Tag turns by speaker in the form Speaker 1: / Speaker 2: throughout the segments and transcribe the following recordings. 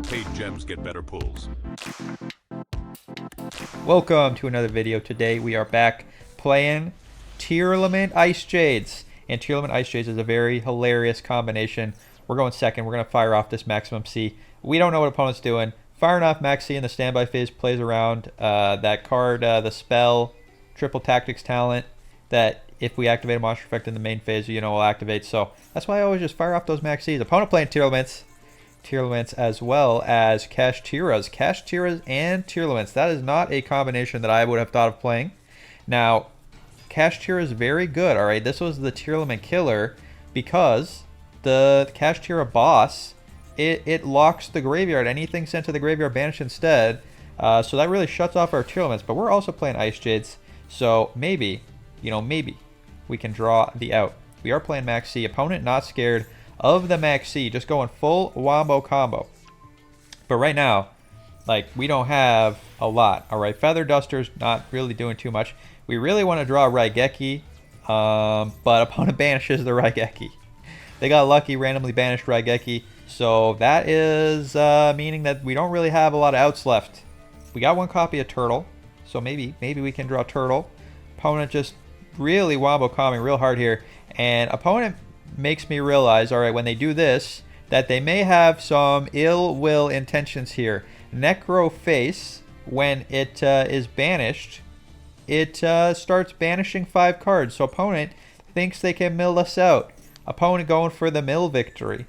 Speaker 1: Paid gems get better pulls.
Speaker 2: Welcome to another video. Today we are back playing Tearlaments Icejades. And Tearlaments Icejades is a very hilarious combination. We're going second. We're going to fire off this maximum C. We don't know what opponent's doing. Firing off max C in the standby phase plays around that card, the spell, triple tactics talent, that if we activate a monster effect in the main phase, you know, will activate. So that's why I always just fire off those max Cs. Opponent playing Tearlaments as well as Kashtiras and Tearlaments. That is not a combination that I would have thought of playing. Now, Kashtira is very good, alright? This was the Tearlament killer because the Kashtira boss, it locks the graveyard. Anything sent to the graveyard banished instead. So that really shuts off our Tearlaments. But we're also playing Icejades, so maybe, maybe we can draw the out. We are playing Max C. Opponent not scared of the Max C, just going full wombo combo. But right now, like, we don't have a lot. All right, Feather Duster's not really doing too much. We really want to draw Raigeki, but opponent banishes the Raigeki. They got lucky, randomly banished Raigeki, so that is meaning that we don't really have a lot of outs left. We got one copy of Turtle, so maybe we can draw Turtle. Opponent just really wombo combing real hard here, and opponent makes me realize, all right, when they do this, that they may have some ill will intentions here. Necro Face, when it is banished, it starts banishing 5 cards. So opponent thinks they can mill us out. Opponent going for the mill victory.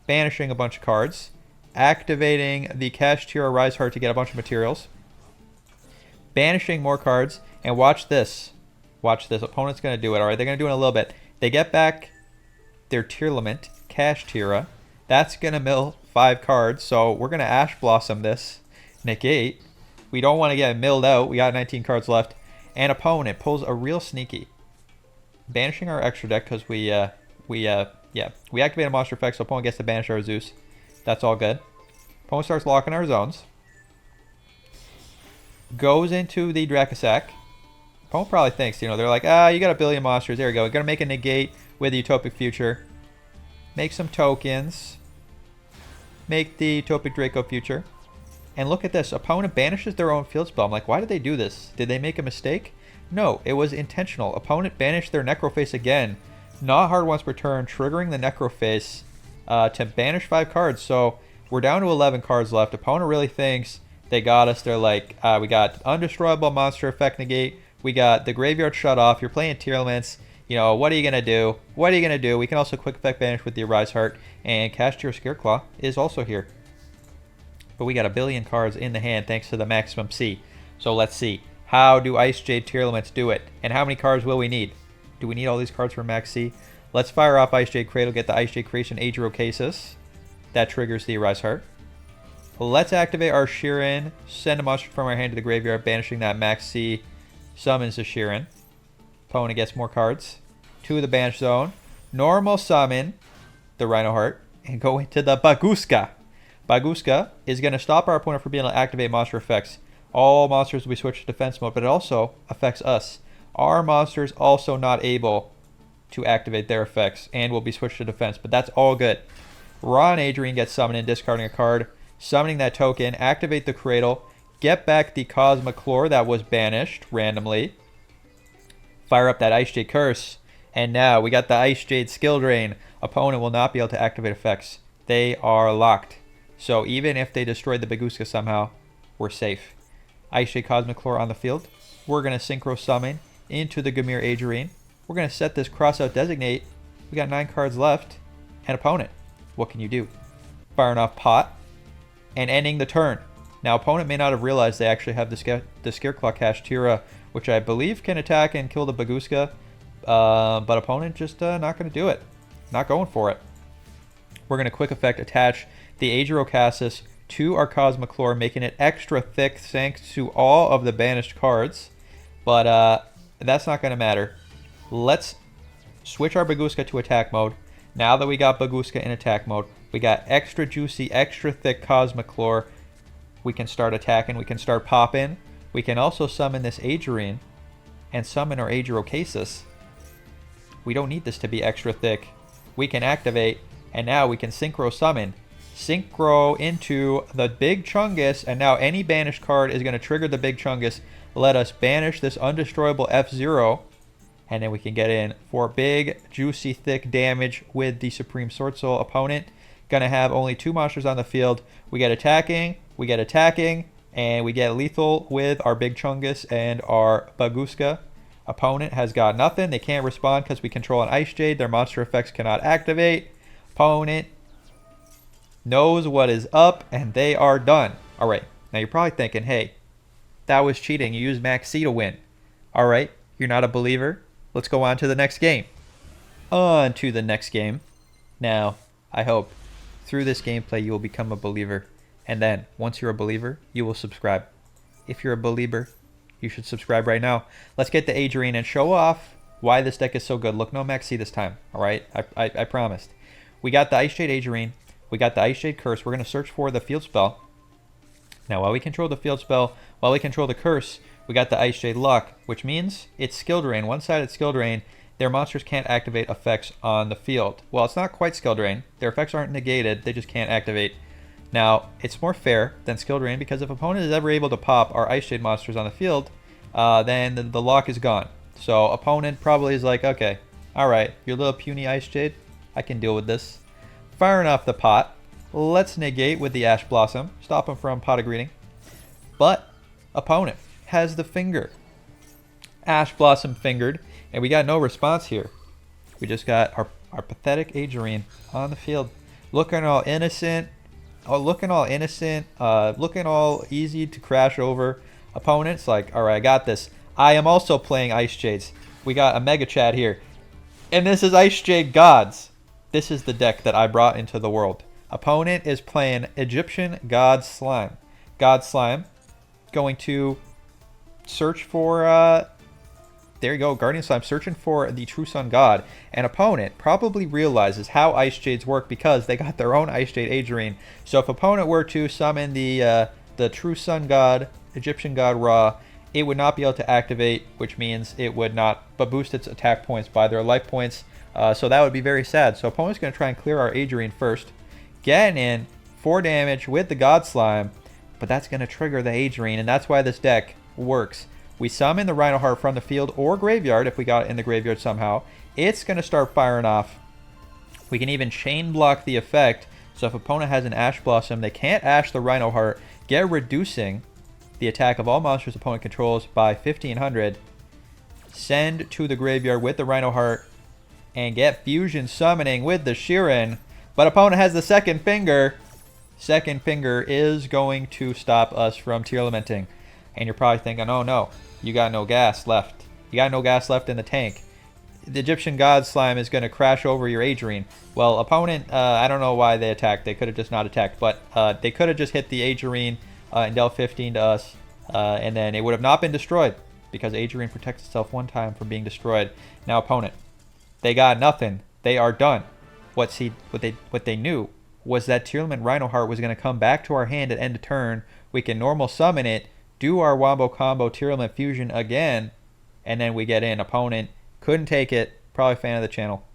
Speaker 2: Banishing a bunch of cards. Activating the Kashtira Rise Heart to get a bunch of materials. Banishing more cards. And watch this. Watch this. Opponent's going to do it. All right, they're going to do it in a little bit. They get back their Tearlament, Kashtira. That's going to mill 5 cards. So we're going to Ash Blossom this. Negate. We don't want to get milled out. We got 19 cards left. And opponent pulls a real sneaky. Banishing our extra deck because we activate a monster effect, so opponent gets to banish our Zeus. That's all good. Opponent starts locking our zones. Goes into the Dracosac. Opponent probably thinks, they're like, you got a billion monsters. There we go. We're going to make a negate with the Utopic Future. Make some tokens. Make the Utopic Draco Future. And look at this. Opponent banishes their own field spell. I'm like, why did they do this? Did they make a mistake? No, it was intentional. Opponent banished their Necroface again. Not hard once per turn, triggering the Necroface to banish 5 cards. So we're down to 11 cards left. Opponent really thinks they got us. They're like, we got Undestroyable Monster Effect Negate. We got the Graveyard Shut Off. You're playing Tearlaments. What are you going to do? What are you going to do? We can also Quick Effect Banish with the Rise Heart. And Kashtira Scareclaw is also here. But we got a billion cards in the hand thanks to the maximum C. So let's see. How do Icejade Tearlaments do it? And how many cards will we need? Do we need all these cards for max C? Let's fire off Icejade Cradle, get the Icejade Creation Yugioh Cases. That triggers the Rise Heart. Let's activate our Sheeran, send a monster from our hand to the graveyard, banishing that max C, summons the Sheeran. Opponent gets more cards. To the Banish Zone. Normal summon the Rhino Heart and go into the Baguska. Baguska is going to stop our opponent from being able to activate monster effects. All monsters will be switched to defense mode, but it also affects us. Our monsters also not able to activate their effects and will be switched to defense, but that's all good. Ron Adrian gets summoned in, discarding a card, summoning that token, activate the Cradle, get back the Cosmoclore that was banished randomly, fire up that Icejade Curse, and now we got the Icejade Skill Drain. Opponent will not be able to activate effects. They are locked. So even if they destroy the Baguska somehow, we're safe. Icejade Cosmoclore on the field. We're going to Synchro Summon into the Gamir Adrian. We're going to set this Crossout Designate. We got 9 cards left. And opponent, what can you do? Firing off Pot and ending the turn. Now opponent may not have realized they actually have the Scareclaw Kashtira, which I believe can attack and kill the Baguska. But opponent just not going to do it. Not going for it. We're going to Quick Effect attach the Yugioh Casis to our Cosmoclore, making it extra thick thanks to all of the banished cards. But that's not going to matter. Let's switch our Baguska to attack mode. Now that we got Baguska in attack mode, we got extra juicy, extra thick Cosmoclore. We can start attacking. We can start popping. We can also summon this Adrian and summon our Yugioh Casis. We don't need this to be extra thick. We can activate, and now we can Synchro Summon Synchro into the Big Chungus, and now any banished card is going to trigger the Big Chungus. Let us banish this undestroyable F-Zero, and then we can get in for big, juicy, thick damage with the Supreme Sword Soul. Opponent going to have only 2 monsters on the field. We get attacking, and we get lethal with our Big Chungus and our Baguska. Opponent has got nothing. They can't respond because we control an Icejade. Their monster effects cannot activate. Opponent knows what is up, and they are done. All right, now you're probably thinking, hey, that was cheating. You used Max C to win. All right, you're not a believer. Let's go on to the next game. On to the next game. Now, I hope through this gameplay you will become a believer. And then, once you're a believer, you will subscribe. If you're a believer, you should subscribe right now. Let's get the Adrian and show off why this deck is so good. Look, no Max C this time. All right, I promised. We got the Icejade Adrian. We got the Icejade Curse. We're going to search for the field spell. Now, while we control the field spell, while we control the curse, we got the Icejade Luck, which means it's skill drain. One-sided skill drain. Their monsters can't activate effects on the field. Well, it's not quite skill drain. Their effects aren't negated. They just can't activate. Now, it's more fair than skill drain because if opponent is ever able to pop our Icejade monsters on the field, then the lock is gone. So opponent probably is like, okay, all right, your little puny Icejade, I can deal with this. Firing off the pot. Let's negate with the Ash Blossom. Stop him from pot of greeting. But opponent has the finger. Ash Blossom fingered. And we got no response here. We just got our pathetic Adrian on the field. Looking all innocent. Looking all easy to crash over. Opponent's like, all right, I got this. I am also playing Icejades. We got a mega chat here. And this is Icejade Gods. This is the deck that I brought into the world. Opponent is playing Egyptian God Slime. God Slime. Going to search for, there you go, Guardian Slime. Searching for the True Sun God. And opponent probably realizes how Icejades work because they got their own Icejade Adrian. So if opponent were to summon the True Sun God, Egyptian God Ra, it would not be able to activate, which means it would not but boost its attack points by their life points. So that would be very sad. So opponent's going to try and clear our Adrian first. Getting in 4 damage with the God Slime, but that's going to trigger the Adrian, and that's why this deck works. We summon the Rhino Heart from the field or graveyard if we got it in the graveyard somehow. It's going to start firing off. We can even chain block the effect. So if opponent has an Ash Blossom, they can't Ash the Rhino Heart, get reducing the attack of all monsters opponent controls by 1500. Send to the graveyard with the Rhino Heart and get fusion summoning with the Sheeran. But opponent has the second finger. Second finger is going to stop us from Tearlamenting. And you're probably thinking, oh no, you got no gas left. You got no gas left in the tank. The Egyptian God Slime is going to crash over your Adrian. Well, opponent, I don't know why they attacked. They could have just not attacked. But they could have just hit the Adrian and dealt 15 to us. And then it would have not been destroyed. Because Adrian protects itself one time from being destroyed. Now opponent, they got nothing. They are done. What they knew was that Tearlament Rhino Heart was going to come back to our hand at end of turn. We can normal summon it, do our Wombo Combo Tearlament Fusion again, and then we get in. Opponent couldn't take it. Probably a fan of the channel.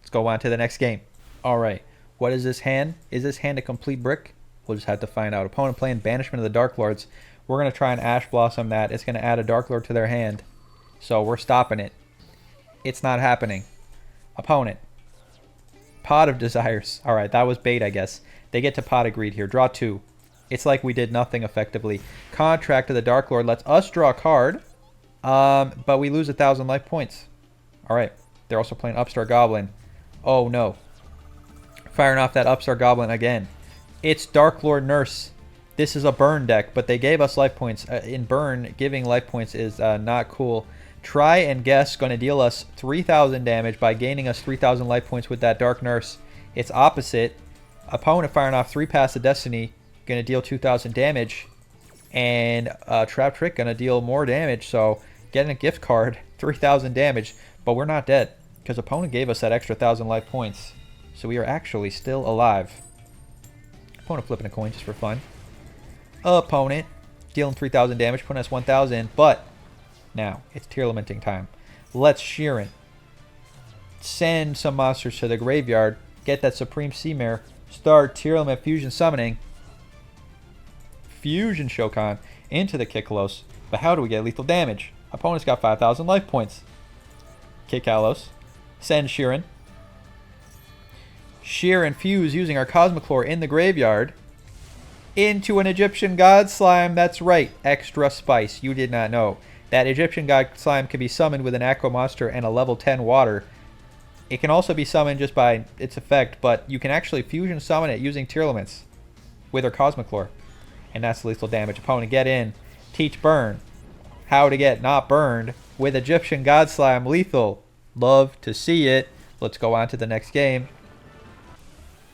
Speaker 2: Let's go on to the next game. All right. What is this hand? Is this hand a complete brick? We'll just have to find out. Opponent playing Banishment of the Dark Lords. We're going to try and Ash Blossom that. It's going to add a Dark Lord to their hand. So we're stopping it. It's not happening. Opponent. Pot of Desires. All right, that was bait, I guess. They get to Pot of Greed here. Draw 2. It's like we did nothing effectively. Contract to the Dark Lord lets us draw a card, but we lose 1,000 life points. All right. They're also playing Upstart Goblin. Oh, no. Firing off that Upstart Goblin again. It's Dark Lord Nurse. This is a burn deck, but they gave us life points. In burn, giving life points is not cool. Try and Guess going to deal us 3,000 damage by gaining us 3,000 life points with that Dark Nurse. It's opposite. Opponent firing off 3 Paths of Destiny, going to deal 2,000 damage. And Trap Trick going to deal more damage. So getting a gift card, 3,000 damage. But we're not dead because opponent gave us that extra 1,000 life points. So we are actually still alive. Opponent flipping a coin just for fun. Opponent dealing 3,000 damage, putting us 1,000. But now it's Tearlamenting time. Let's Sheeran. Send some monsters to the graveyard. Get that Supreme Sea Mare. Start Tearlament Fusion Summoning. Fusion Shokan into the Kikalos. But how do we get lethal damage? Opponent's got 5,000 life points. Kikalos. Send Sheeran. Sheeran Fuse using our Cosmoclore in the graveyard. Into an Egyptian God Slime. That's right. Extra spice. You did not know. That Egyptian God Slime can be summoned with an Aqua Monster and a level 10 water. It can also be summoned just by its effect, but you can actually fusion summon it using Tearlaments with our Cosmoclore. And that's lethal damage. Opponent, get in. Teach Burn. How to get not burned with Egyptian God Slime lethal. Love to see it. Let's go on to the next game.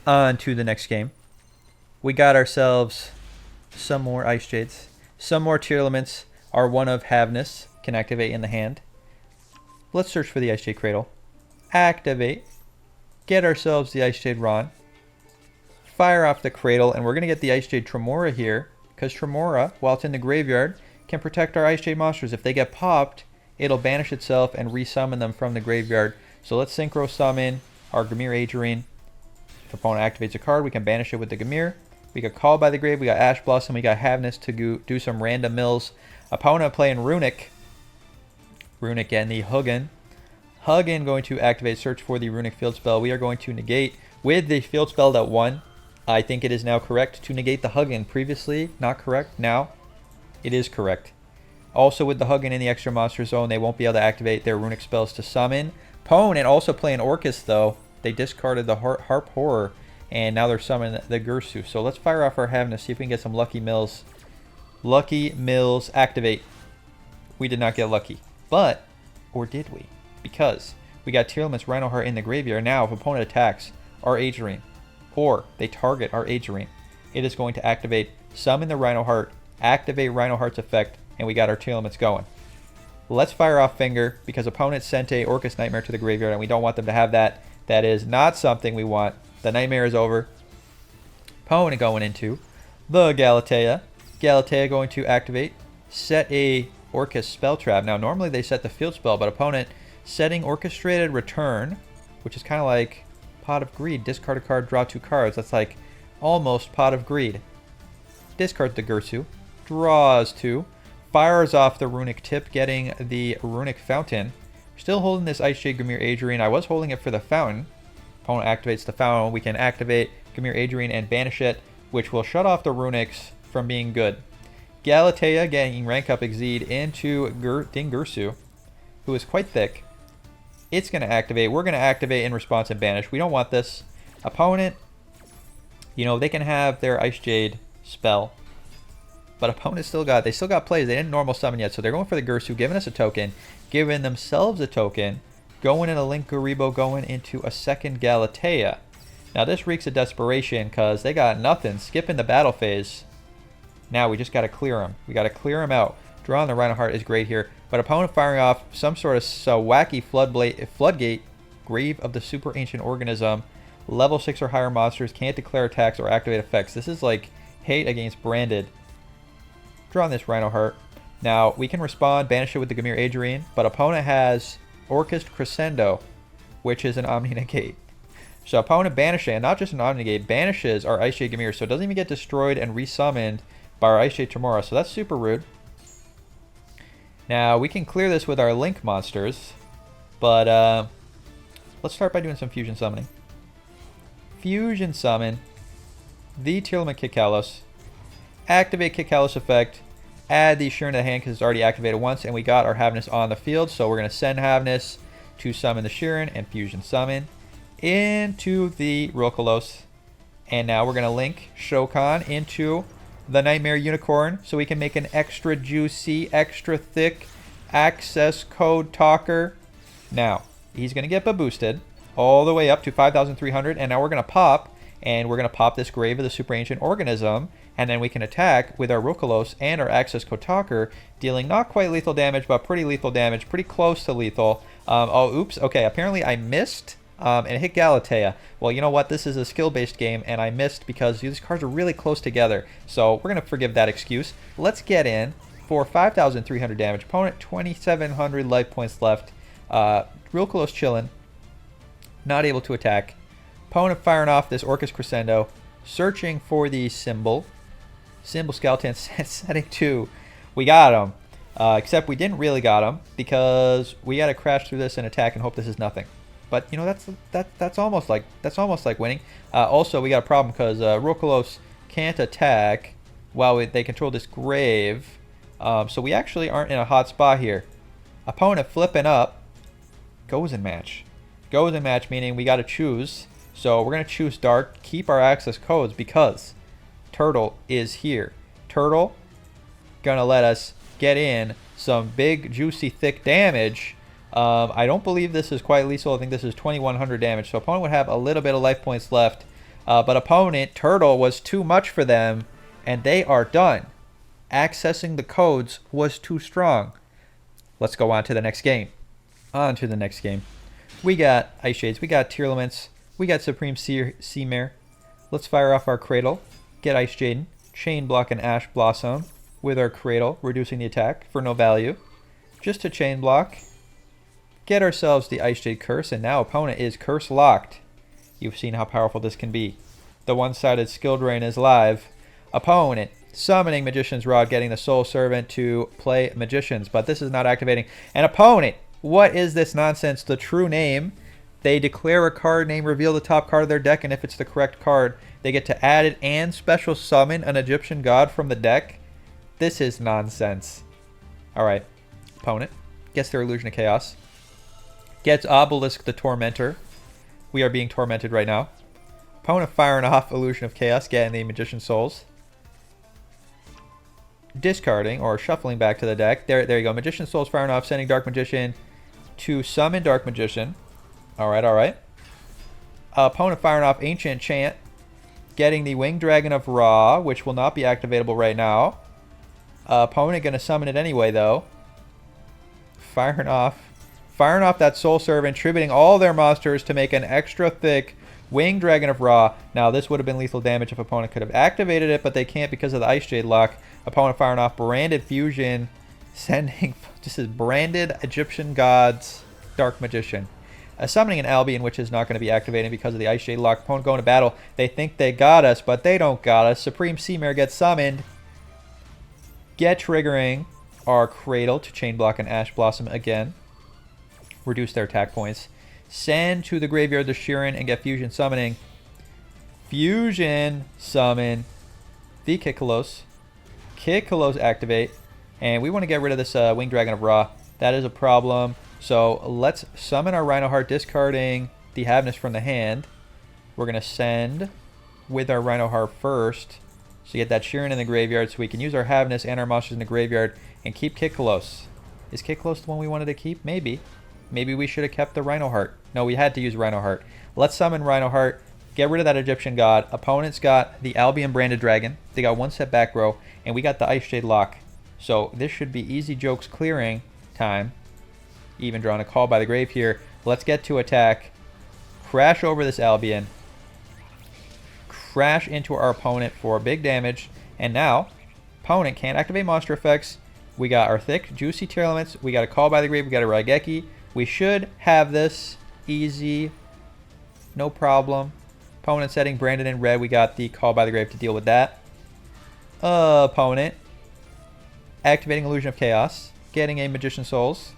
Speaker 2: On to the next game. We got ourselves some more Icejades. Some more Tearlaments. Our one of Havness can activate in the hand. Let's search for the Icejade Cradle. Activate. Get ourselves the Icejade Ron. Fire off the Cradle, and we're going to get the Icejade Tremora here, because Tremora, while it's in the graveyard, can protect our Icejade monsters. If they get popped, it'll banish itself and resummon them from the graveyard. So let's Synchro Summon our Gamir Agerine. If opponent activates a card, we can banish it with the Gamir. We got Called by the Grave, we got Ash Blossom, we got Havness to do some random mills. Opponent playing Runic. Runic getting the Hugin. Hugin going to activate Search for the Runic Field Spell. We are going to negate with the Field Spell that won. I think it is now correct to negate the Hugin. Previously, not correct. Now, it is correct. Also with the Hugin in the extra monster zone, they won't be able to activate their Runic spells to summon. Opponent also playing Orcus though. They discarded the Harp Horror, and now they're summoning the Gursu. So let's fire off our Havness, see if we can get some Lucky Mills. Lucky Mills activate. We did not get lucky. But, or did we? Because we got Tearlaments Rhinoheart in the graveyard. Now, if opponent attacks our Agerine, or they target our Agerine, it is going to activate, summon the Rhinoheart, activate Rhinoheart's effect, and we got our Tearlaments going. Let's fire off Finger, because opponent sent a Orcus Nightmare to the graveyard, and we don't want them to have that. That is not something we want. The Nightmare is over. Opponent going into the Galatea. Galatea going to activate, set a Orcus Spell Trap. Now, normally they set the field spell, but opponent setting Orchestrated Return, which is kind of like Pot of Greed. Discard a card, draw 2 cards. That's like almost Pot of Greed. Discards the Gursu, draws 2, fires off the Runic Tip, getting the Runic Fountain. Still holding this Icejade Gamir Agerine. I was holding it for the Fountain. Opponent activates the Fountain. We can activate Gamir Agerine and banish it, which will shut off the Runics from being good. Galatea getting rank up Exceed into Dingursu, who is quite thick. It's going to activate. We're going to activate in response and banish. We don't want this. Opponent, you know, they can have their Icejade spell, but opponent still got plays. They didn't normal summon yet, so they're going for the Gursu, giving us a token, giving themselves a token, going in a Link Garibo, going into a second Galatea. Now this reeks of desperation because they got nothing, skipping the battle phase. Now we just got to clear them. We got to clear them out. Drawing the Rhinoheart is great here, but opponent firing off some sort of wacky floodgate, Grave of the Super Ancient Organism. Level 6 or higher monsters can't declare attacks or activate effects. This is like hate against branded. Drawing this Rhinoheart. Now we can respond, banish it with the Gamir Agerine, but opponent has Orcus Crescendo, which is an Omni Negate. So opponent banishing, and not just an Omni Negate, banishes our Icejade Gamir, so it doesn't even get destroyed and resummoned by our Icejade Tremora, so that's super rude. Now we can clear this with our Link monsters, but let's start by doing some fusion summoning. Fusion summon the Tearlament Kikalos, activate Kikalos effect, add the Sheeran to the hand because it's already activated once, and we got our Havness on the field, so we're going to send Havness to summon the Sheeran and fusion summon into the Rokolos. And now we're going to link Shokan into the Nightmare Unicorn so we can make an extra juicy, extra thick access code talker. Now, he's going to get boosted all the way up to 5,300, and now we're going to pop, and we're going to pop this Grave of the Super Ancient Organism, and then we can attack with our Rokolos and our access code talker, dealing not quite lethal damage, but pretty lethal damage, pretty close to lethal. Oh, oops. Okay, apparently I missed and hit Galatea. Well, you know what? This is a skill-based game, and I missed because these cards are really close together. So we're going to forgive that excuse. Let's get in for 5,300 damage. Opponent, 2,700 life points left. Real close chilling. Not able to attack. Opponent firing off this Orcus Crescendo, searching for the symbol. Symbol Skeleton setting 2. We got him. Except we didn't really got him because we got to crash through this and attack and hope this is nothing. But you know that's almost like winning. Also, we got a problem because Rokolos can't attack while they control this grave. So we actually aren't in a hot spot here. Opponent flipping up. Goes in match. Goes in match meaning we got to choose. So we're gonna choose Dark. Keep our access codes because Turtle is here. Turtle gonna let us get in some big, juicy, thick damage. I don't believe this is quite lethal. I think this is 2100 damage. So opponent would have a little bit of life points left. But opponent, Turtle, was too much for them, and they are done. Accessing the codes was too strong. Let's go on to the next game. On to the next game. We got Icejades. We got Tearlaments. We got Supreme Seamare. Let's fire off our Cradle. Get Icejade. Chain block an Ash Blossom with our Cradle, reducing the attack for no value. Just to chain block. Get ourselves the Icejade Curse, and now opponent is curse locked. You've seen how powerful this can be. The one-sided skill drain is live. Opponent summoning Magician's Rod, getting the Soul Servant to play Magicians, but this is not activating. And opponent, what is this nonsense? The true name. They declare a card name, reveal the top card of their deck, and if it's the correct card, they get to add it and special summon an Egyptian god from the deck. This is nonsense. Alright. Opponent gets their Illusion of Chaos. Gets Obelisk the Tormentor. We are being tormented right now. Opponent firing off Illusion of Chaos, getting the Magician Souls. Discarding or shuffling back to the deck. There you go. Magician Souls firing off, sending Dark Magician to summon Dark Magician. Alright. Opponent firing off Ancient Chant. Getting the Winged Dragon of Ra, which will not be activatable right now. Opponent going to summon it anyway, though. Firing off that Soul Servant, tributing all their monsters to make an extra thick Winged Dragon of Ra. Now, this would have been lethal damage if opponent could have activated it, but they can't because of the Icejade lock. Opponent firing off Branded Fusion, sending... This is Branded Egyptian Gods Dark Magician. Summoning an Albion, which is not going to be activating because of the Icejade lock. Opponent going to battle. They think they got us, but they don't got us. Supreme Seamare gets summoned. Get triggering our Cradle to chain block an Ash Blossom again. Reduce their attack points. Send to the graveyard the Sheeran and get Fusion summoning. Fusion summon the Kikkalos. Kikkalos activate. And we want to get rid of this Winged Dragon of Ra. That is a problem. So let's summon our Rhino Heart, discarding the Havness from the hand. We're going to send with our Rhino Heart first. So get that Sheeran in the graveyard so we can use our Havness and our monsters in the graveyard and keep Kikkalos. Is Kikkalos the one we wanted to keep? Maybe. Maybe we should have kept the Rhino Heart. No, we had to use Rhino Heart. Let's summon Rhino Heart. Get rid of that Egyptian god. Opponent's got the Albion Branded Dragon. They got one set back row. And we got the Icejade lock. So this should be easy jokes clearing time. Even drawing a call by the grave here. Let's get to attack. Crash over this Albion. Crash into our opponent for big damage. And now, opponent can't activate monster effects. We got our thick, juicy Tearlaments. We got a call by the grave. We got a Raigeki. We should have this easy. No problem. Opponent setting Branded in red. We got the call by the grave to deal with that. Opponent activating Illusion of Chaos. Getting a Magician Souls.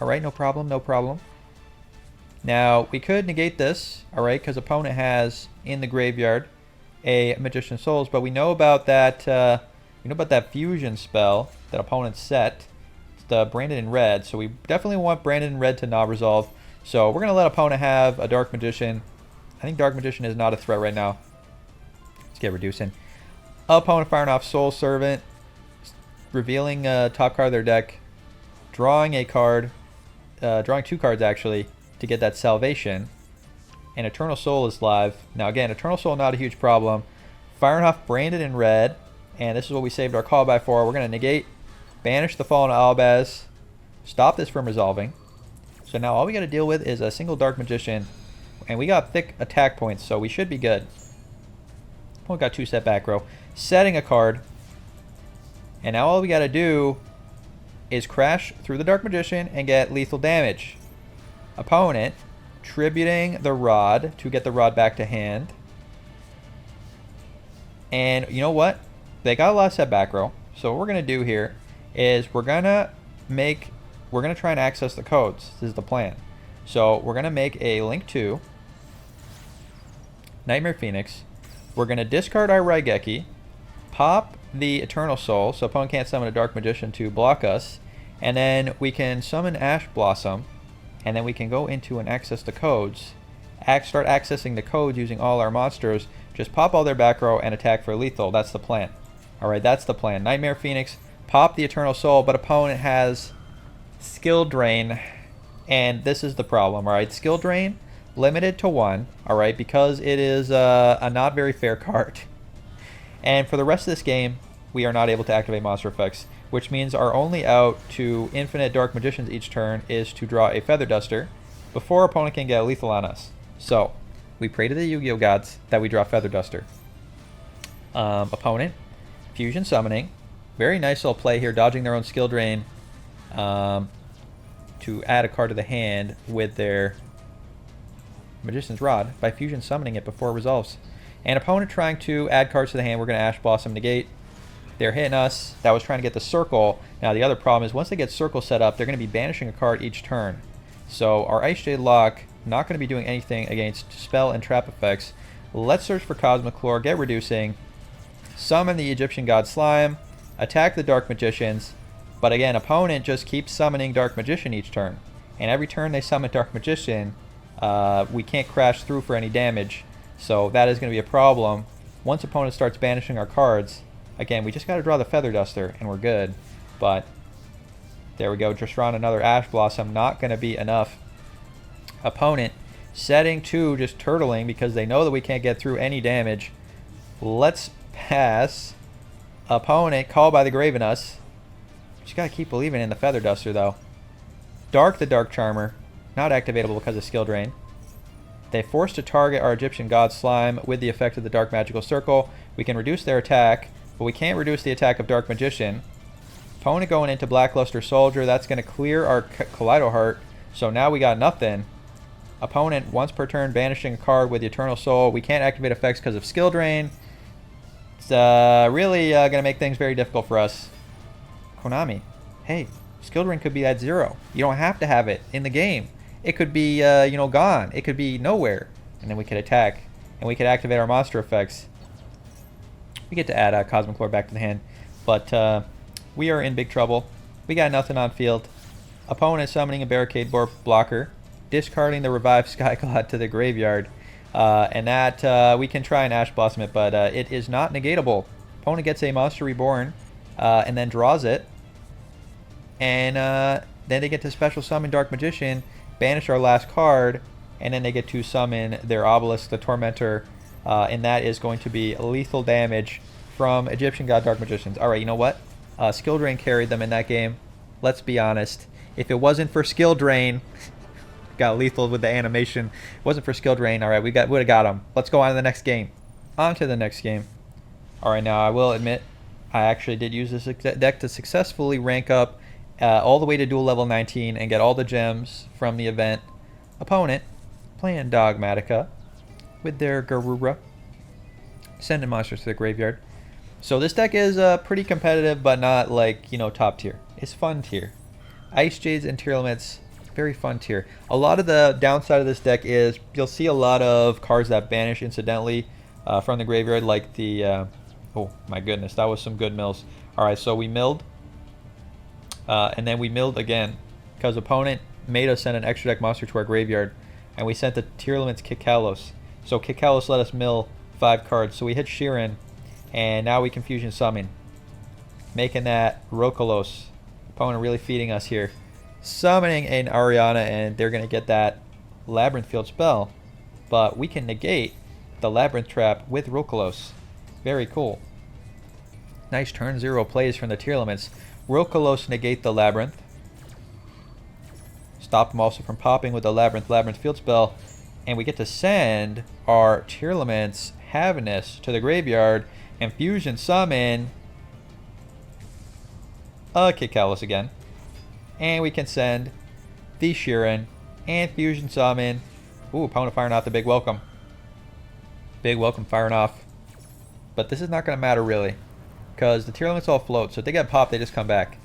Speaker 2: Alright, no problem, no problem. Now, we could negate this, alright, because opponent has in the graveyard a Magician Souls, but we know about that fusion spell that opponent set. It's the Branded in red, so we definitely want Branded in red to not resolve. So we're going to let opponent have a Dark Magician. I think Dark Magician is not a threat right now. Let's get reducing. Opponent firing off Soul Servant, revealing top card of their deck, drawing a card. Drawing two cards actually to get that Salvation, and Eternal Soul is live. Now again, Eternal Soul not a huge problem. Firing off Branded in red, and this is what we saved our call by for. We're going to negate, banish the Fallen Albaz, stop this from resolving. So now all we got to deal with is a single Dark Magician, and we got thick attack points, so we should be good. We got two set back row, setting a card, and now all we got to do is crash through the Dark Magician and get lethal damage. Opponent tributing the rod to get the rod back to hand. And you know what? They got a lot of set back row. So what we're going to do here is we're going to try and access the codes. This is the plan. So we're going to make a Link 2, Nightmare Phoenix. We're going to discard our Raigeki, pop the Eternal Soul, so opponent can't summon a Dark Magician to block us, and then we can summon Ash Blossom, and then we can go into and access the codes. Start accessing the codes using all our monsters. Just pop all their back row and attack for lethal. That's the plan. Alright, that's the plan. Nightmare Phoenix, pop the Eternal Soul, but opponent has Skill Drain, and this is the problem. Alright, Skill Drain, limited to 1, alright, because it is a not very fair card. And for the rest of this game, we are not able to activate monster effects, which means our only out to infinite Dark Magicians each turn is to draw a Feather Duster before opponent can get a lethal on us. So, we pray to the Yu-Gi-Oh gods that we draw Feather Duster. Opponent, Fusion Summoning. Very nice little play here, dodging their own Skill Drain to add a card to the hand with their Magician's Rod by Fusion Summoning it before it resolves. And opponent trying to add cards to the hand, we're going to Ash Blossom negate. They're hitting us. That was trying to get the circle. Now the other problem is once they get circle set up, they're going to be banishing a card each turn. So our Icejade lock, not going to be doing anything against spell and trap effects. Let's search for Cosmic Chlore, get reducing, summon the Egyptian God Slime, attack the Dark Magicians. But again, opponent just keeps summoning Dark Magician each turn. And every turn they summon Dark Magician, we can't crash through for any damage. So that is going to be a problem. Once opponent starts banishing our cards, again, we just got to draw the Feather Duster and we're good. But there we go, just drawn another Ash Blossom, not going to be enough. Opponent setting 2, just turtling because they know that we can't get through any damage. Let's pass. Opponent, Call by the Graven Us. Just got to keep believing in the Feather Duster though. Dark the Dark Charmer, not activatable because of Skill Drain. They force to target our Egyptian God Slime with the effect of the Dark Magical Circle. We can reduce their attack, but we can't reduce the attack of Dark Magician. Opponent going into Blackluster Soldier. That's going to clear our Kaleido Heart. So now we got nothing. Opponent once per turn banishing a card with the Eternal Soul. We can't activate effects because of Skill Drain. It's really going to make things very difficult for us. Konami, hey, Skill Drain could be at 0. You don't have to have it in the game. It could be, gone. It could be nowhere. And then we could attack. And we could activate our monster effects. We get to add Cosmic Chlore back to the hand. But we are in big trouble. We got nothing on field. Opponent summoning a Barricade Blocker. Discarding the Revived Sky God to the graveyard. And that, we can try and Ash Blossom it, but it is not negatable. Opponent gets a Monster Reborn. And then draws it. And then they get to special summon Dark Magician. Banish our last card, and then they get to summon their Obelisk, the Tormentor, and that is going to be lethal damage from Egyptian God Dark Magicians. Alright, you know what? Skill Drain carried them in that game. Let's be honest. If it wasn't for Skill Drain, got lethal with the animation. It wasn't for Skill Drain, alright, we would have got them. Let's go on to the next game. On to the next game. Alright, now I will admit, I actually did use this deck to successfully rank up all the way to duel level 19 and get all the gems from the event. Opponent playing Dogmatica with their Garura, sending monsters to the graveyard. So this deck is pretty competitive, but not like, top tier. It's fun tier. Icejades and Tearlaments, very fun tier. A lot of the downside of this deck is you'll see a lot of cards that banish incidentally from the graveyard, like the oh my goodness, that was some good mills. Alright, so we milled. And then we milled again because opponent made us send an extra deck monster to our graveyard, and we sent the Tearlaments Kikalos. So Kikalos let us mill 5 cards. So we hit Sheeran, and now we can Fusion Summon, making that Rokolos. Opponent really feeding us here. Summoning an Ariana, and they're going to get that Labyrinth Field spell, but we can negate the Labyrinth Trap with Rokolos. Very cool. Nice turn 0 plays from the Tearlaments. Rokolos negate the Labyrinth. Stop them also from popping with the Labyrinth Field spell. And we get to send our Tearlaments Havness to the graveyard and Fusion Summon a Kikalos again. And we can send the Sheeran and Fusion Summon Ooh, opponent firing off the big welcome. Big welcome firing off. But this is not going to matter really, because the Tearlaments all float, so if they get popped, they just come back.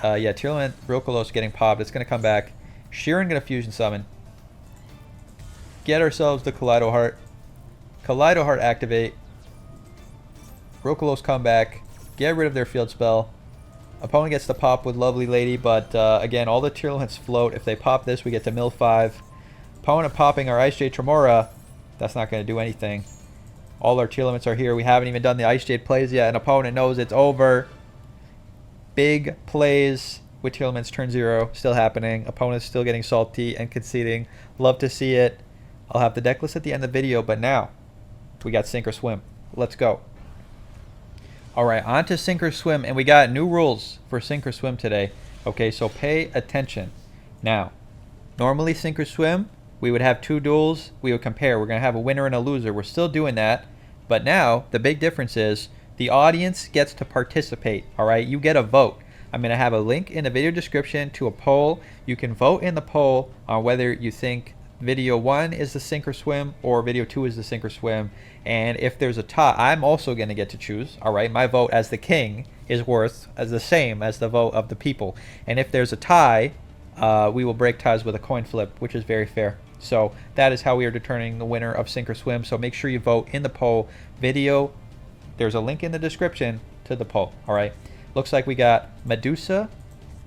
Speaker 2: Yeah, Tearlament Rokolos getting popped. It's going to come back. Sheeran going to fusion summon. Get ourselves the Kaleido Heart. Kaleido Heart activate. Rokolos come back. Get rid of their field spell. Opponent gets the pop with Lovely Lady, but again, all the Tearlaments float. If they pop this, we get to mill 5. Opponent popping our Icejade Tremora. That's not going to do anything. All our Tearlaments are here. We haven't even done the Icejade plays yet, and opponent knows it's over. Big plays with Tearlaments turn 0 still happening. Opponent's still getting salty and conceding. Love to see it. I'll have the deck list at the end of the video, but now we got Sink or Swim. Let's go. Alright, on to Sink or Swim, and we got new rules for Sink or Swim today. Okay, so pay attention. Now, normally Sink or Swim, we would have 2 duels, we would compare. We're going to have a winner and a loser. We're still doing that, but now the big difference is the audience gets to participate. Alright, you get a vote. I'm going to have a link in the video description to a poll. You can vote in the poll on whether you think video 1 is the Sink or Swim or video 2 is the Sink or Swim. And if there's a tie, I'm also going to get to choose. Alright, my vote as the king is worth as the same as the vote of the people. And if there's a tie, we will break ties with a coin flip, which is very fair. So that is how we are determining the winner of Sink or Swim. So make sure you vote in the poll. Video, there's a link in the description to the poll. Alright, looks like we got Medusa.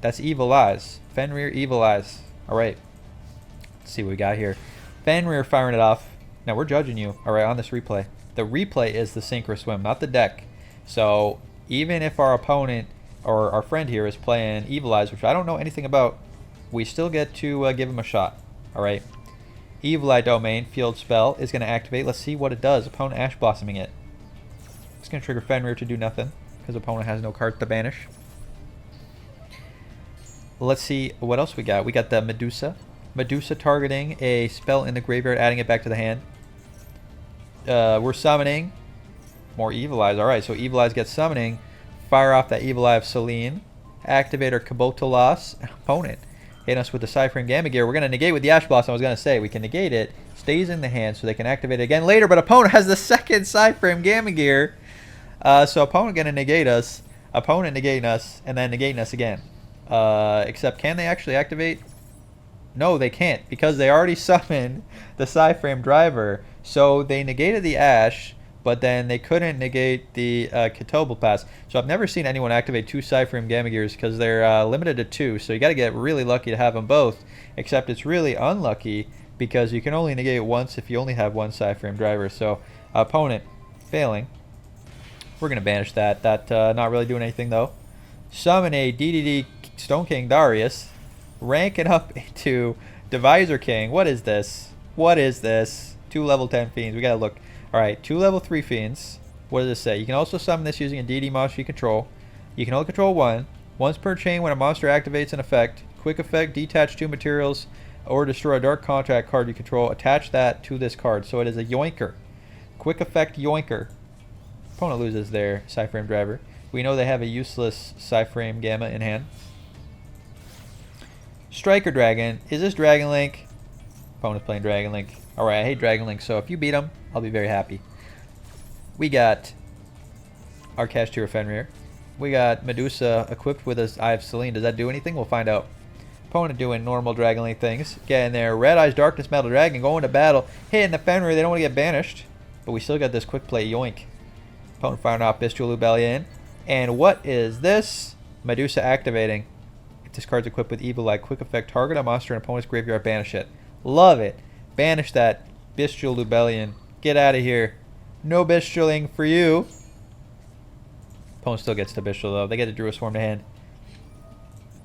Speaker 2: That's Evil Eyes. Fenrir Evil Eyes. Alright, let's see what we got here. Fenrir firing it off. Now we're judging you, alright, on this replay. The replay is the Sink or Swim, not the deck. So even if our opponent or our friend here is playing Evil Eyes, which I don't know anything about, we still get to give him a shot. Alright. Evil Eye Domain, field spell, is going to activate. Let's see what it does. Opponent Ash Blossoming it. It's going to trigger Fenrir to do nothing, because opponent has no cards to banish. Let's see what else we got. We got the Medusa. Medusa targeting a spell in the graveyard, adding it back to the hand. We're summoning more Evil Eyes. Alright, so Evil Eyes gets summoning. Fire off that Evil Eye of Selene. Activate our Kabotolas. Opponent hit us with the Cypher and Gamma Gear. We're going to negate with the Ash Blossom. I was going to say, we can negate it. Stays in the hand, so they can activate it again later. But opponent has the second Cypher and Gamma Gear. So opponent going to negate us. Opponent negating us. And then negating us again. Except, can they actually activate? No, they can't, because they already summoned the Psyframe Driver. So they negated the Ash, but then they couldn't negate the Ketobel Pass. So I've never seen anyone activate 2 Psyframe Gamma Gears, because they're limited to 2. So you got to get really lucky to have them both. Except it's really unlucky, because you can only negate once if you only have 1 Psyframe Driver. So opponent failing. We're going to banish that. Not really doing anything though. Summon a DDD Stone King Darius. Rank it up into Divisor King. What is this? What is this? 2 level 10 fiends. We gotta look. Alright, 2 level 3 fiends. What does this say? You can also summon this using a DD monster you control. You can only control 1. Once per chain when a monster activates an effect. Quick effect, detach 2 materials or destroy a dark contract card you control. Attach that to this card. So it is a yoinker. Quick effect yoinker. Opponent loses their Psyframe Driver. We know they have a useless Psyframe Gamma in hand. Striker Dragon. Is this Dragon Link? Opponent's playing Dragon Link. Alright, I hate Dragon Link, so if you beat him, I'll be very happy. We got our Kashtira Fenrir. We got Medusa equipped with his Eye of Selene. Does that do anything? We'll find out. Opponent doing normal Dragon Link things. Getting there. Red Eyes Darkness Metal Dragon going to battle. Hitting the Fenrir. They don't want to get banished. But we still got this quick play yoink. Opponent firing off Bestial Rebellion. And what is this? Medusa activating. If this card's equipped with Evil Eye, quick effect, target a monster in opponent's graveyard, banish it. Love it. Banish that Bestial Rebellion. Get out of here. No Bestialing for you. Opponent still gets to Bestial though. They get to Druid Swarm to hand.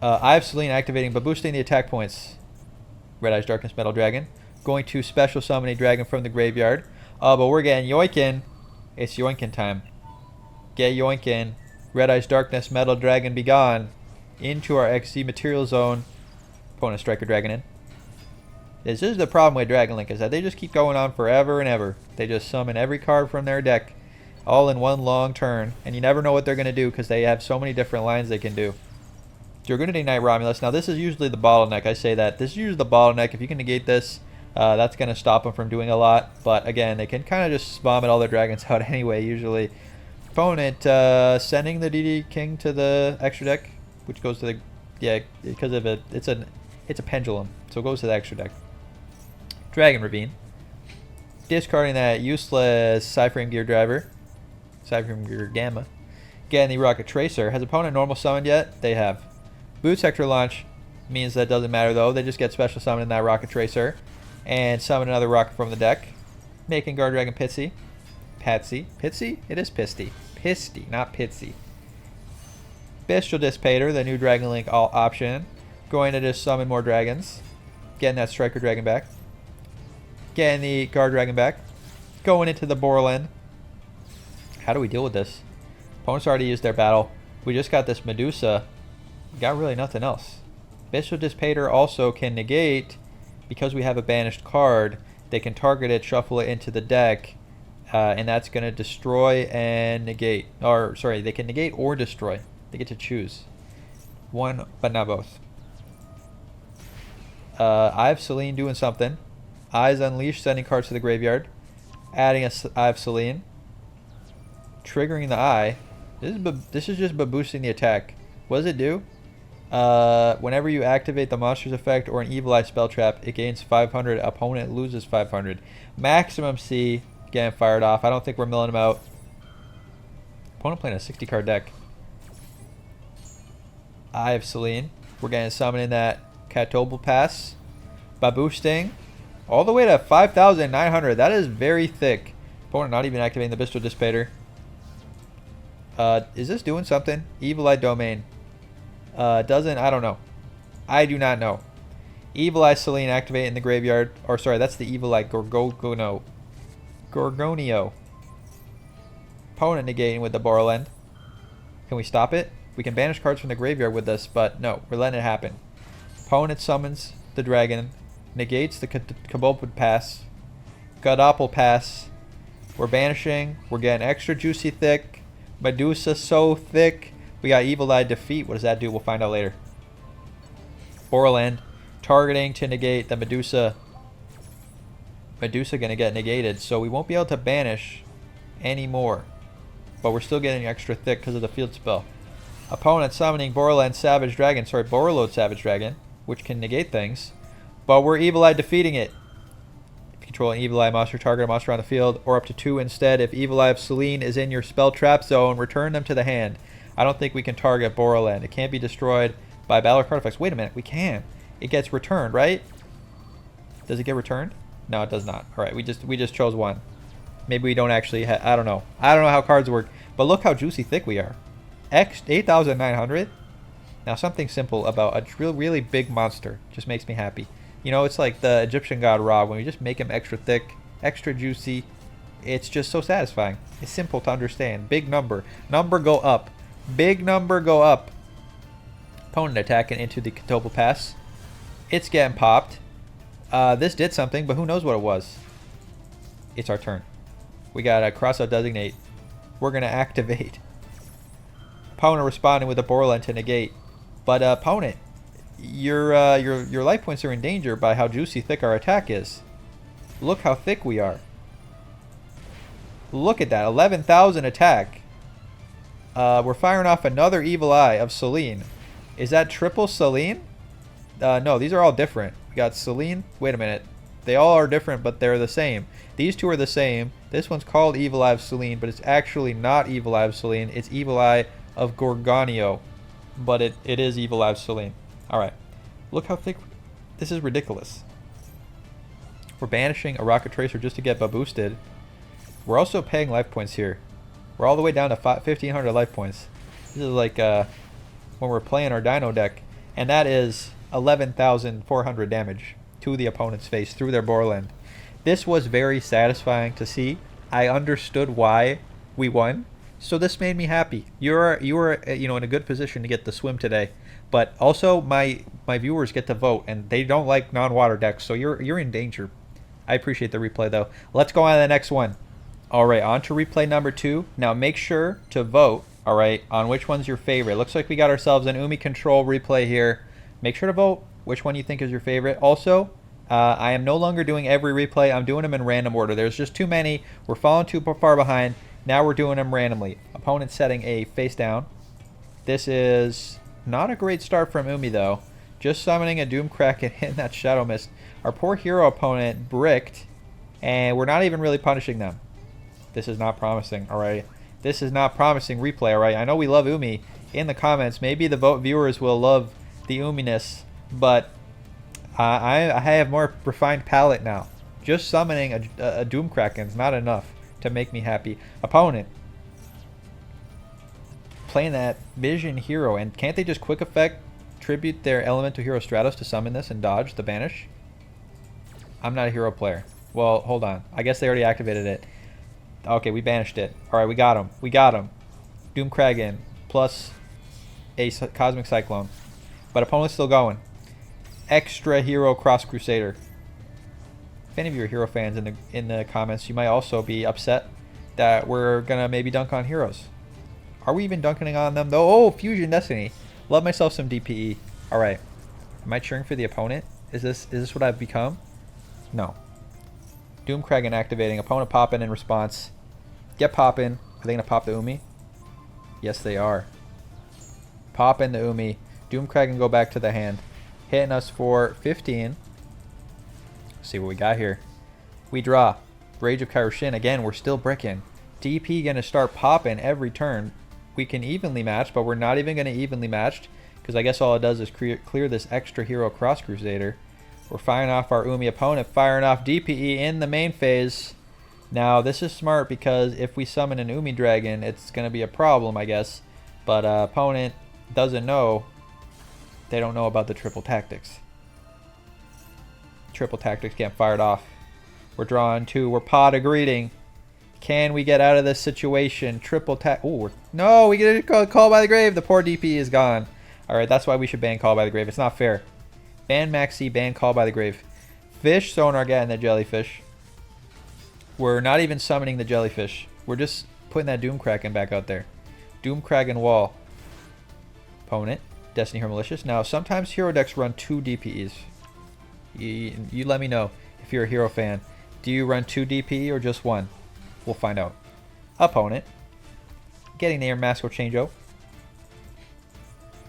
Speaker 2: Eye of Selene activating, but boosting the attack points. Red Eyes Darkness Metal Dragon. Going to special summon a dragon from the graveyard. But we're getting Yoinkin. It's Yoinkin time. Get Yoinkin. Red Eyes Darkness Metal Dragon be gone. Into our XZ material zone. Opponent Striker Dragon in. This is the problem with Dragon Link, is that they just keep going on forever and ever. They just summon every card from their deck all in one long turn, and you never know what they're going to do because they have so many different lines they can do. Dragunity Knight Romulus. Now this is usually the bottleneck. I say that. This is usually the bottleneck. If you can negate this, That's going to stop them from doing a lot. But again, they can kind of just vomit all their dragons out anyway, usually. Opponent sending the DD King to the extra deck, which goes to the... Yeah, because of it, it's a pendulum, so it goes to the extra deck. Dragon Ravine. Discarding that useless Cyframe Gear Driver. Cyframe Gear Gamma. Getting the Rocket Tracer. Has opponent normal summoned yet? They have. Boot Sector Launch means that doesn't matter though. They just get special summoned in that Rocket Tracer. And summon another rocket from the deck. Making Guard Dragon Pitsy. Patsy. Pitsy? It is Pisty. Pisty, not Pitsy. Bestial Dissipator, the new Dragon Link option. Going to just summon more dragons. Getting that Striker Dragon back. Getting the Guard Dragon back. Going into the Borland. How do we deal with this? Opponents already used their battle. We just got this Medusa. We got really nothing else. Bestial Dissipator also can negate, because we have a banished card, they can target it, shuffle it into the deck, and that's going to destroy and negate. Or, sorry, they can negate or destroy. They get to choose. One, but not both. I have Selene doing something. Eyes Unleashed, sending cards to the graveyard. Adding a Eye of Selene. Triggering the Eye. This is just boosting the attack. What does it do? Whenever you activate the monster's effect or an Evil Eye spell trap, it gains 500. Opponent loses 500. Maximum C getting fired off. I don't think we're milling him out. Opponent playing a 60 card deck. Eye of Selene. We're getting summoning that Catobal Pass. By boosting all the way to 5,900. That is very thick. Opponent not even activating the Bestial Dissipator. Is this doing something? Evil Eye Domain. Doesn't, I don't know. I do not know. Evil Eye Selene activate in the graveyard. Or sorry, that's the Evil Eye Gorgonio. Opponent negating with the Borland. Can we stop it? We can banish cards from the graveyard with this, but no, we're letting it happen. Opponent summons the dragon. Negates the Kabobwood Pass. Godopal Pass. We're banishing. We're getting extra juicy thick. Medusa so thick. We got Evil Eye Defeat. What does that do? We'll find out later. Borland. Targeting to negate the Medusa. Medusa going to get negated. So we won't be able to banish anymore. But we're still getting extra thick because of the field spell. Opponent summoning Borland Savage Dragon. Sorry, Borreload Savage Dragon. Which can negate things. But we're Evil Eye defeating it. If you control an Evil Eye monster, target a monster on the field. Or up to 2 instead. If Evil Eye of Selene is in your spell trap zone, return them to the hand. I don't think we can target Borreland. It can't be destroyed by battle card effects. Wait a minute, we can. It gets returned, right? Does it get returned? No, it does not. All right, we just chose one. Maybe we don't actually. I don't know. I don't know how cards work. But look how juicy thick we are. 8,900. Now something simple about a really big monster just makes me happy. You know, it's like the Egyptian god Ra. When we just make him extra thick, extra juicy, it's just so satisfying. It's simple to understand. Big number. Number go up. Big number go up. Opponent attacking into the Catobal Pass. It's getting popped. This did something, but who knows what it was. It's our turn. We got a Crossout Designate. We're going to activate. Opponent responding with a Borland to negate. But opponent, your life points are in danger by how juicy thick our attack is. Look how thick we are. Look at that. 11,000 attack. We're firing off another Evil Eye of Selene. Is that triple Selene? No, these are all different. We got Selene. Wait a minute. They all are different, but they're the same. These two are the same. This one's called Evil Eye of Selene, but it's actually not Evil Eye of Selene. It's Evil Eye of Gorgonio. But it is Evil Eye of Selene. Alright. Look how thick. This is ridiculous. We're banishing a Rocket Tracer just to get boosted. We're also paying life points here. We're all the way down to 1,500 life points. This is like when we're playing our Dino deck. And that is 11,400 damage to the opponent's face through their Borland. This was very satisfying to see. I understood why we won. So this made me happy. You were in a good position to get the swim today. But also my viewers get to vote, and they don't like non-water decks, so you're in danger. I appreciate the replay though. Let's go on to the next one. Alright, on to replay number 2. Now make sure to vote, alright, on which one's your favorite. Looks like we got ourselves an Umi Control replay here. Make sure to vote which one you think is your favorite. Also, I am no longer doing every replay. I'm doing them in random order. There's just too many. We're falling too far behind. Now we're doing them randomly. Opponent setting a face down. This is not a great start from Umi, though. Just summoning a Doom Kraken in that Shadow Mist. Our poor hero opponent bricked, and we're not even really punishing them. This is not promising, alright? This is not promising replay, alright? I know we love Umi. In the comments, maybe the viewers will love the Uminess, but I have more refined palate now. Just summoning a Doom Kraken is not enough to make me happy. Opponent playing that Vision Hero, and can't they just quick effect tribute their Elemental Hero Stratos to summon this and dodge the banish? I'm not a hero player. Well, hold on. I guess they already activated it. Okay, we banished it. Alright, we got him. We got him. Doom Kraken plus a Cosmic Cyclone. But opponent's still going. Extra Hero Cross Crusader. If any of you are hero fans in the comments, you might also be upset that we're gonna maybe dunk on heroes. Are we even dunking on them though? Oh, Fusion Destiny. Love myself some DPE. Alright. Am I cheering for the opponent? Is this what I've become? No. Doom Kraken activating. Opponent popping in response. Get popping. Are they going to pop the Umi? Yes, they are. Pop in the Umi. Doom Kraken go back to the hand. Hitting us for 15. Let's see what we got here. We draw. Rage of Kaioshin. Again, we're still bricking. DP going to start popping every turn. We can evenly match, but we're not even going to evenly match, because I guess all it does is clear this extra hero Cross Crusader. We're firing off our Umi opponent, firing off DPE in the main phase. Now, this is smart, because if we summon an Umi Dragon, it's going to be a problem, I guess. But opponent doesn't know. They don't know about the triple tactics. Triple tactics get fired off. We're drawing 2. We're pot of greeting. Can we get out of this situation? Triple tac. Oh, no, we get a call by the grave. The poor DP is gone. All right, that's why we should ban Call by the Grave. It's not fair. Ban Maxi, ban Call by the Grave. Fish, Sonar Gat, and the Jellyfish. We're not even summoning the Jellyfish. We're just putting that Doom Kraken back out there. Doom Kraken Wall. Opponent, Destiny Hero Malicious. Now, sometimes hero decks run 2 DPEs. You let me know if you're a hero fan. Do you run 2 DPE or just 1? We'll find out. Opponent, getting the Air Masco Changeo.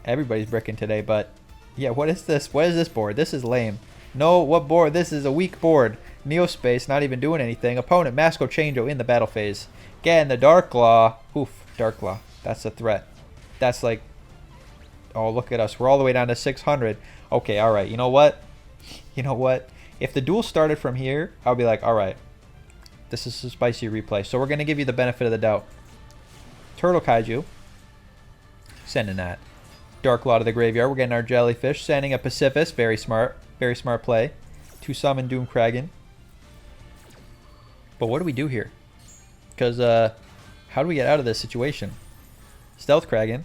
Speaker 2: Everybody's bricking today, but yeah, what is this? What is this board? This is lame. No, what board? This is a weak board. Neospace not even doing anything. Opponent, Masco Changeo in the battle phase. Getting the Dark Claw. Oof, Dark Claw. That's a threat. That's like, oh, look at us. We're all the way down to 600. Okay, all right. You know what? You know what? If the duel started from here, I'll be like, all right, this is a spicy replay. So we're going to give you the benefit of the doubt. Turtle Kaiju. Sending that. Dark Claw to the graveyard. We're getting our Jellyfish. Sending a Pacifist. Very smart. Very smart play. To summon Doom Kraken. But what do we do here? Because, how do we get out of this situation? Stealth Kraken.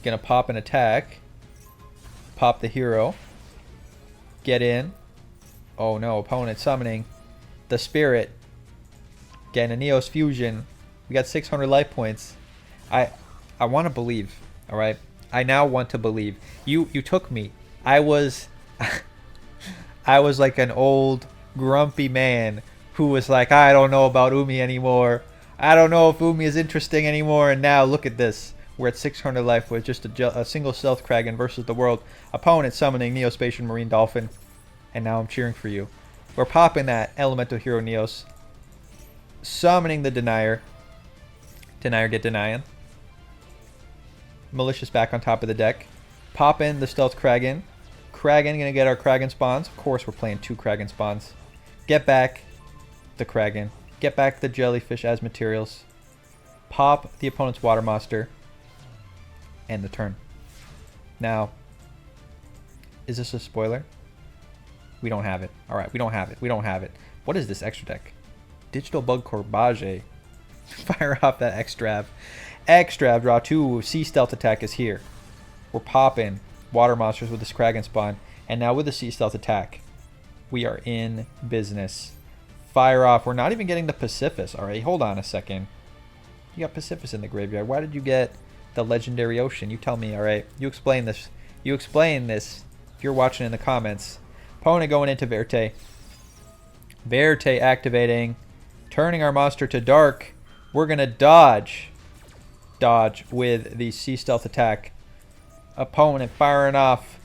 Speaker 2: Gonna pop an attack. Pop the hero. Get in. Oh no, opponent summoning the Spirit. Getting a Neos Fusion. We got 600 life points. I want to believe, alright? I now want to believe. You took me. I was I was like an old grumpy man who was like, I don't know about Umi anymore. I don't know if Umi is interesting anymore. And now look at this. We're at 600 life with just a single Stealth Kraken versus the world. Opponent summoning Neospatial Marine Dolphin. And now I'm cheering for you. We're popping that Elemental Hero Neos. Summoning the Denier. Denier get denying. Malicious back on top of the deck. Pop in the Stealth Kraken. Kraken gonna get our Kraken spawns. Of course we're playing 2 Kraken spawns. Get back the Kraken. Get back the Jellyfish as materials. Pop the opponent's Water Monster. End the turn. Now, is this a spoiler? We don't have it. Alright, we don't have it. We don't have it. What is this extra deck? Digital Bug Corbage. Fire off that X-Drav. X-Drav, draw 2. Sea Stealth attack is here. We're popping Water Monsters with this Kraken spawn. And now with the Sea Stealth attack, we are in business. Fire off. We're not even getting the Pacifist. Alright, hold on a second. You got Pacifist in the graveyard. Why did you get the Legendary Ocean? You tell me, alright? You explain this. You explain this if you're watching in the comments. Opponent going into Verte. Verte activating. Turning our monster to dark. We're going to dodge. Dodge with the Sea Stealth attack. Opponent firing off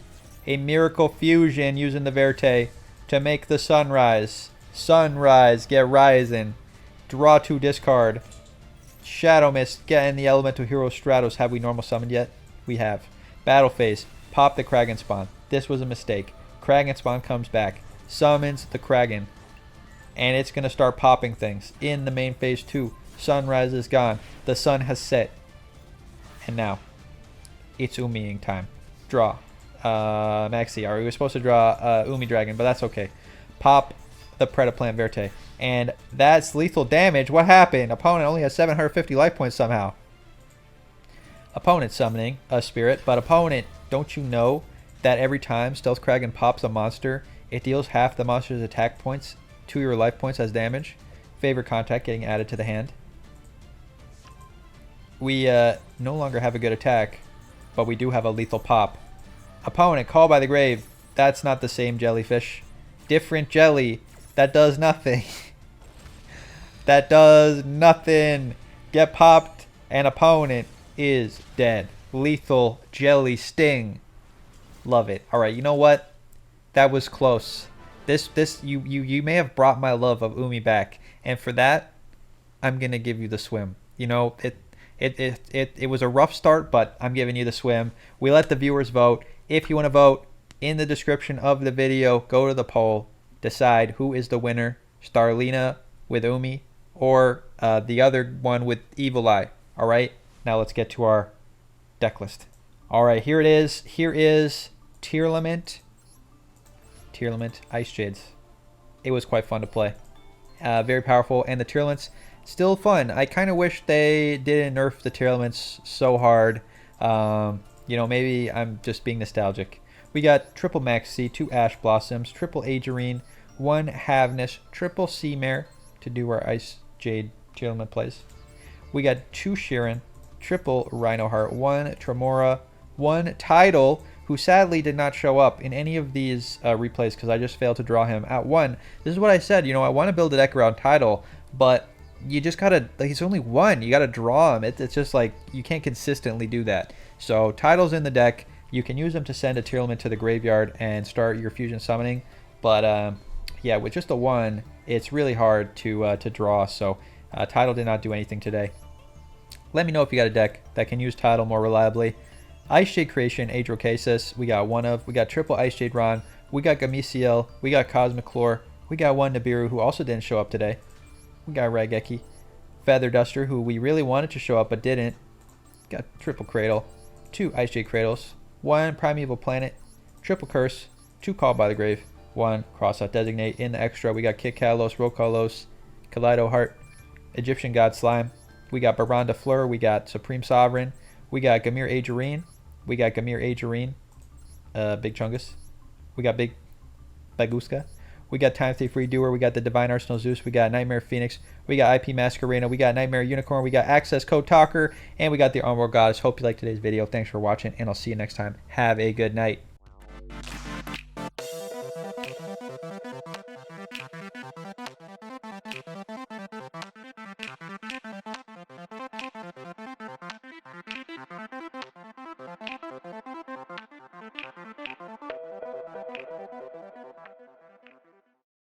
Speaker 2: a Miracle Fusion using the Verte to make the sunrise. Sunrise, get rising. Draw 2, discard. Shadow Mist, get in the Elemental Hero Stratos. Have we normal summoned yet? We have. Battle phase, pop the Kraken Spawn. This was a mistake. Kraken Spawn comes back, summons the Kraken, and it's going to start popping things in the main phase 2. Sunrise is gone. The sun has set. And now, it's Umiing time. Draw. Maxi, we were supposed to draw Umi Dragon, but that's okay. Pop the Predaplant Verte. And that's lethal damage. What happened? Opponent only has 750 life points somehow. Opponent summoning a spirit, but opponent, don't you know that every time Stealth Kraken pops a monster, it deals half the monster's attack points to your life points as damage? Favorite contact getting added to the hand. We no longer have a good attack, but we do have a lethal pop. Opponent, Call by the Grave. That's not the same jellyfish. Different jelly. That does nothing. That does nothing. Get popped, and opponent is dead. Lethal jelly sting. Love it. All right, you know what? That was close. You may have brought my love of Umi back, and for that, I'm gonna give you the swim. You know, it was a rough start, but I'm giving you the swim. We let the viewers vote. If you want to vote, in the description of the video, go to the poll, decide who is the winner, Starlina with Umi, or the other one with Evil Eye. All right, now let's get to our deck list. All right, here it is. Here is Tearlaments, Icejades. It was quite fun to play. Very powerful, and the Tearlaments still fun. I kind of wish they didn't nerf the Tearlaments so hard. You know, maybe I'm just being nostalgic. We got triple Maxi, 2 Ash Blossoms, triple Agerine, 1 Havnish, triple Seamare to do our Icejade Tearlament plays. We got 2 Sheeran, triple Rhino Heart, 1 Tremora, 1 Tidal, who sadly did not show up in any of these replays because I just failed to draw him at 1. This is what I said, you know, I want to build a deck around Tidal, but you just gotta, like, he's only 1. You gotta draw him. It's just like, you can't consistently do that. So Tidal's in the deck. You can use them to send a Tearlament to the graveyard and start your fusion summoning. But yeah, with just a 1, it's really hard to draw. So Tidal did not do anything today. Let me know if you got a deck that can use Tidal more reliably. Icejade Creation, Adrocasis, we got one of. We got triple Icejade Ron. We got Gameciel. We got Cosmic Lore. We got 1 Nibiru, who also didn't show up today. We got Raigeki. Feather Duster, who we really wanted to show up but didn't. Got triple Cradle. 2 Icejade Cradles. 1 Primeval Planet. Triple Curse. 2 Call by the Grave. 1 Crossout Designate. In the extra, we got Kit Kalos, Rokalos, Kaleido Heart, Egyptian God Slime. We got Baranda Fleur. We got Supreme Sovereign. We got Gamir Agerine. We got Gamir Agerine. Big Chungus. We got Big Baguska. We got Time Thief Redoer. We got the Divine Arsenal Zeus. We got Nightmare Phoenix. We got IP Masquerena. We got Nightmare Unicorn. We got Access Code Talker. And we got the Armor Goddess. Hope you liked today's video. Thanks for watching, and I'll see you next time. Have a good night.